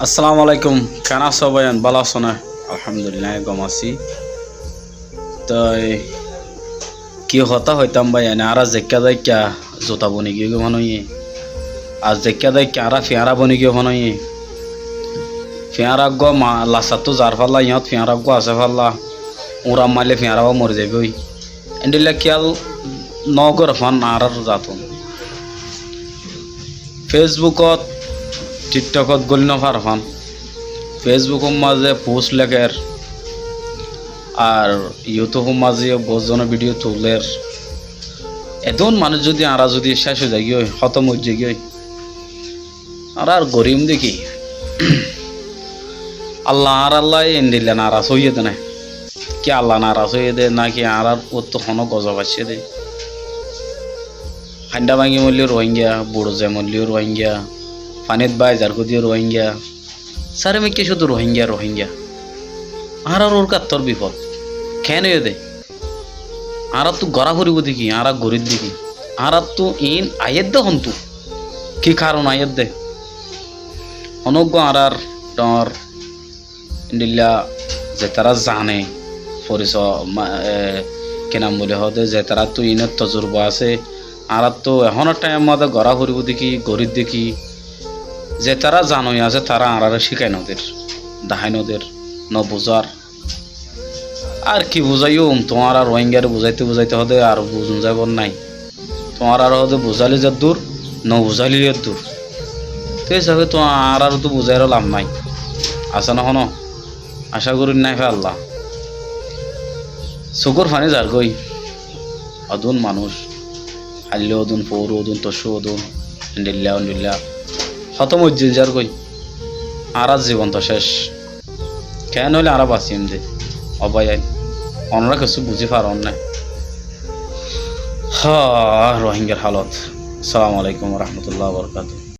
আসসালামু আলাইকুম। কেন আছো ভাইয়ান? ভালো আছো না? আলহামদুলিল্লাহ গম আছি। তো কি হতা হইতাম ভাইয়ান আর জেক্কা যাইকা জোতা বনি গিয়ে মনে আর জেক্কা যাইকা আর ফিয়ারা বনি গিয়ে মনে ফিয়ারা গো মা লাসা তো যার ফাল্লা ইহত ফিয়ারা গো আছে ফাল্লা ওরা মারলে ফিয়ারাও মরে যাবই এন্ডিলা খেয়াল নগর ফান আর যাতন ফেসবুকত টিকটকত গলি নফার ফান ফেসবুকের মাঝে পোস্ট লেখের আর ইউটিউবের মাঝে বহুজন ভিডিও তুলের এদন মানুষ যদি আরা যদি শেষ হয়ে যায় গিয়ে খতম হয়ে যায় গিয়ে আর গরিম দেখি আল্লাহ আর আল্লাহ এন দিলে নারাজ হইয়ে দে না কি আল্লাহ নারাজ হইয়ে দে নাকি আর ওর তো কোনো গজব আসছে দে হান্ডা ভাঙি মূল্য রোহিঙ্গা বুড়ো যে মূল্য রোহিঙ্গা পানিত বাই জারকো দিয়ে রোহিঙ্গা সারে মেকে শুধু রোহিঙ্গা রোহিঙ্গা আর ওর কাত্তর বিপদ কেন দে আর তো গড়া করিব দেখি আর গরিব দেখি আর তো ইন আয়ের দে হন্তু কি কারণ আয়ের দে অনজ্ঞ আর ডর দিল্লা যে তারা জানে পরিচয় কেনাম বলে হতে যে তারা তো ইনের তজুরবা আছে আর তো এখনের টাইম মধ্যে গড়া করিব দেখি গরিব দেখি যে তারা জানোই আছে তারা আর শিখায় নদের দেখায় নদের ন বুঝার আর কি বুঝাইও তোমার আর রোহিঙ্গার বুঝাইতে বুঝাইতে হতে আর বুঝুন যাব নাই তোমার আর হতে বুঝালি যার দূর ন বুঝালি এর দূর তো হিসাবে তোমার আর তো বুঝাইরও লাভ নাই আসা না হন আশা করি নাই আল্লাহ চকুর ফানি যার গই অদুন মানুষ হাল্লে অদুন পৌর অদুন তসু অদুন ডিল্লা ডিল্লা খতম উজ্জিল যার গই আর জীবন তো শেষ কেন হইলে আর বাঁচিম দে অবাই অনরা কিছু বুঝি পারন না রোহিঙ্গার হালত। আসসালামু আলাইকুম রহমতুল্লাহ বরকাত।